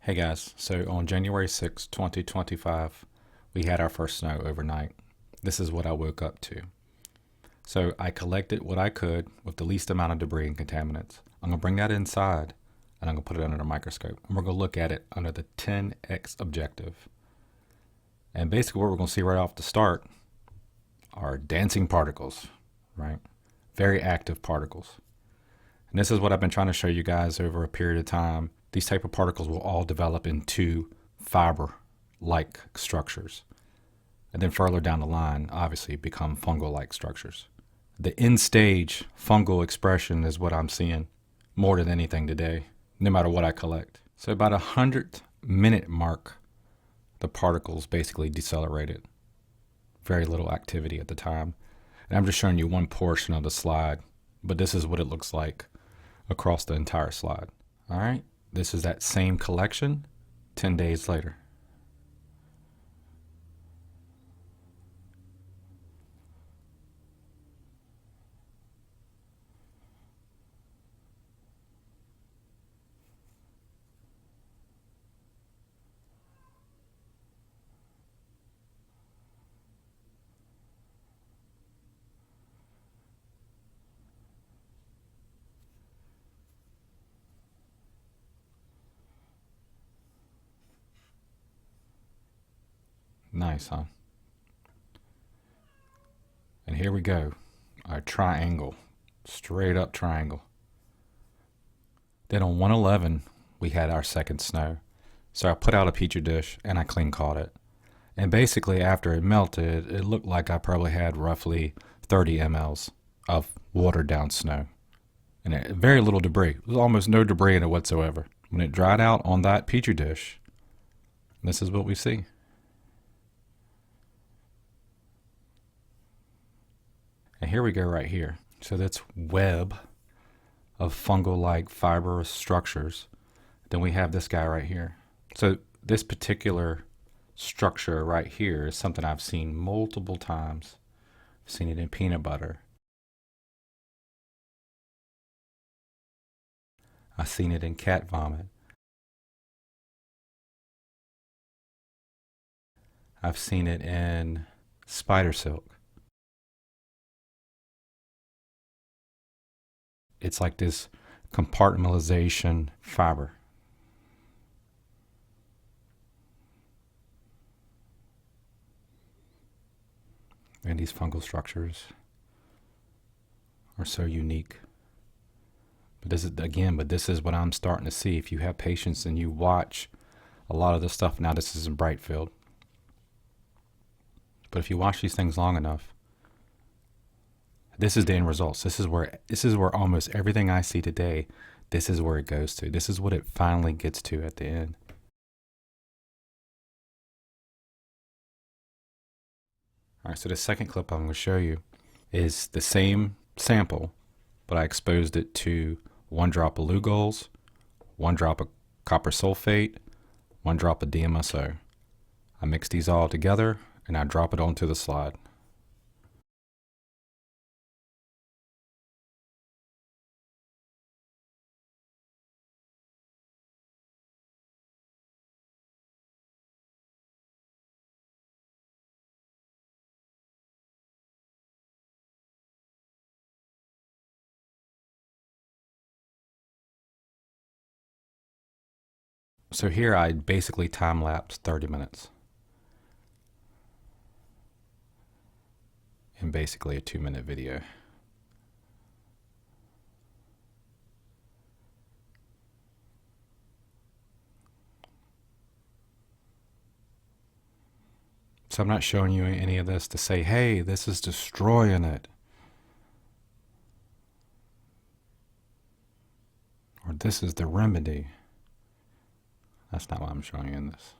Hey guys, so on January 6, 2025, we had our first snow overnight. This is what I woke up to. So I collected what I could with the least amount of debris and contaminants. I'm going to bring that inside and I'm going to put it under the microscope. And we're going to look at it under the 10x objective. And basically what we're going to see right off the start are dancing particles, right? Very active particles. And this is what I've been trying to show you guys over a period of time. These type of particles will all develop into fiber-like structures. And then further down the line, obviously, become fungal-like structures. The end stage fungal expression is what I'm seeing more than anything today, no matter what I collect. So about 100-minute mark, the particles basically decelerated. Very little activity at the time. And I'm just showing you one portion of the slide, but this is what it looks like across the entire slide. All right, this is that same collection 10 days later. Nice, huh? And here we go, a triangle, straight up triangle. Then on 111, we had our second snow. So I put out a petri dish and I clean caught it. And basically after it melted, it looked like I probably had roughly 30 mLs of watered down snow. And very little debris. There was almost no debris in it whatsoever. When it dried out on that petri dish, this is what we see. And here we go right here. So that's web of fungal-like fibrous structures. Then we have this guy right here. So this particular structure right here is something I've seen multiple times. I've seen it in peanut butter. I've seen it in cat vomit. I've seen it in spider silk. It's like this compartmentalization fiber. And these fungal structures are so unique. But this is what I'm starting to see. If you have patience and you watch a lot of this stuff, now this is in Brightfield. But if you watch these things long enough, this is the end results. This is where almost everything I see today, this is where it goes to. This is what it finally gets to at the end. All right, so the second clip I'm going to show you is the same sample, but I exposed it to 1 drop of Lugol's, 1 drop of copper sulfate, 1 drop of DMSO. I mix these all together and I drop it onto the slide. So here I basically time-lapsed 30 minutes. In basically a 2-minute video. So I'm not showing you any of this to say, hey, this is destroying it. Or this is the remedy. That's not what I'm showing you in this.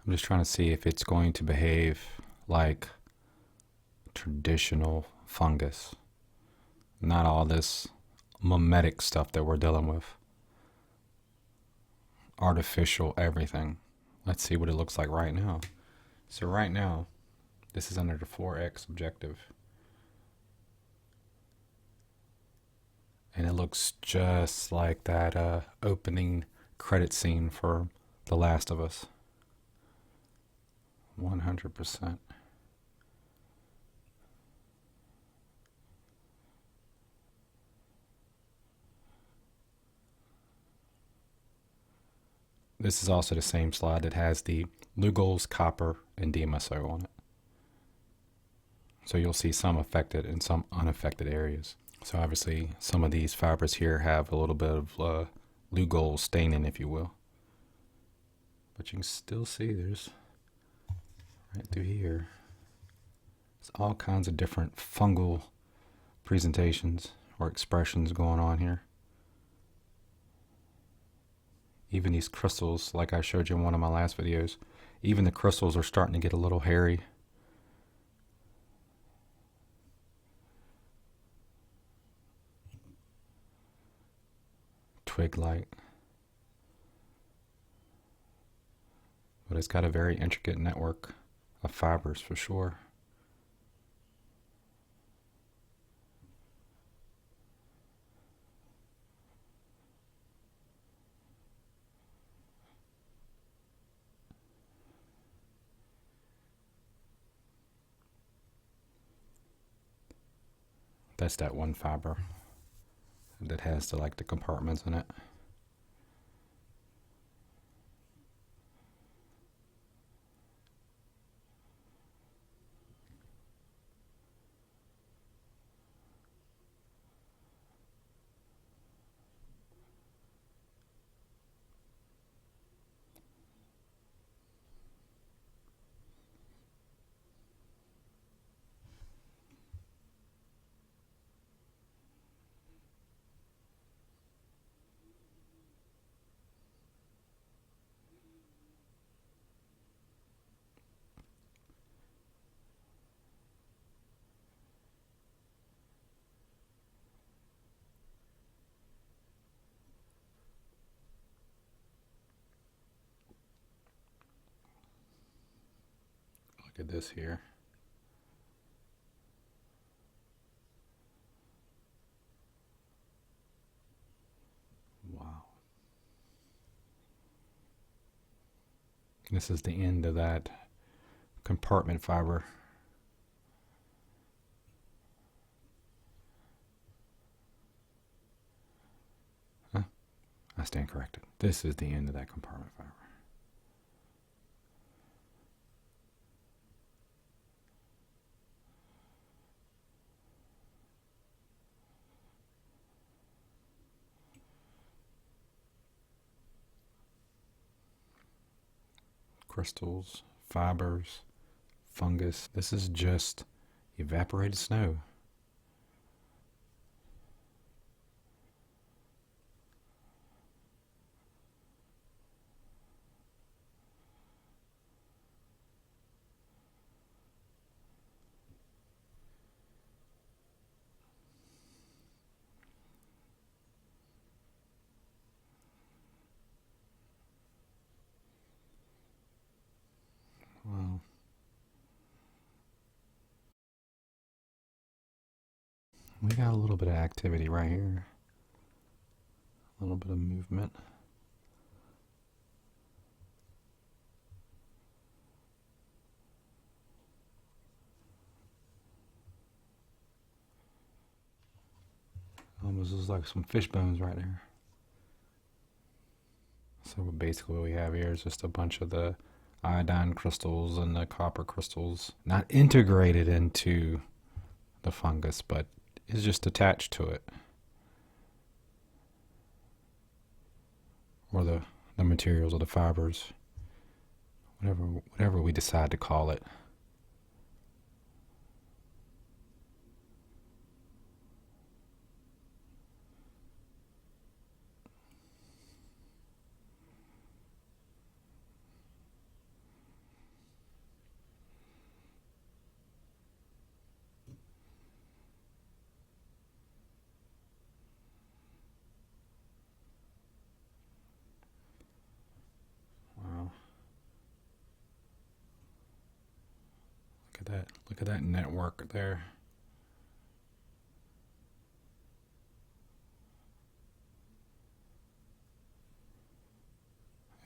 I'm just trying to see if it's going to behave like traditional fungus. Not all this mimetic stuff that we're dealing with. Artificial everything. Let's see what it looks like right now. So right now, this is under the 4x objective. And it looks just like that opening credit scene for The Last of Us. 100%. This is also the same slide that has the Lugol's, copper, and DMSO on it. So you'll see some affected and some unaffected areas. So obviously some of these fibers here have a little bit of Lugol staining, if you will. But you can still see there's, right through here, there's all kinds of different fungal presentations or expressions going on here. Even these crystals, like I showed you in one of my last videos, even the crystals are starting to get a little hairy. Twig-like. But it's got a very intricate network of fibers for sure. That's that one fiber that has the compartments in it. Look at this here. Wow. This is the end of that compartment fiber. Huh? I stand corrected. This is the end of that compartment fiber. Crystals, fibers, fungus. This is just evaporated snow. Wow. We got a little bit of activity right here. A little bit of movement. Almost looks like some fish bones right there. So basically what we have here is just a bunch of the iodine crystals and the copper crystals, not integrated into the fungus, but is just attached to it. Or the materials or the fibers, whatever we decide to call it. at that. Look at that network there.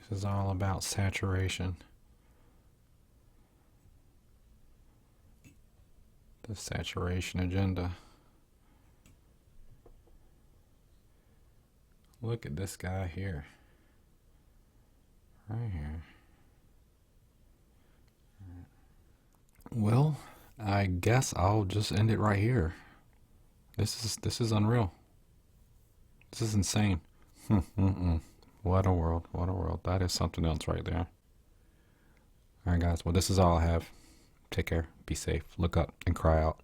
This is all about saturation. The saturation agenda. Look at this guy here. Right here. Well, I guess I'll just end it right here. This is unreal. This is insane. What a world. What a world. That is something else right there. All right, guys. Well, this is all I have. Take care. Be safe. Look up and cry out.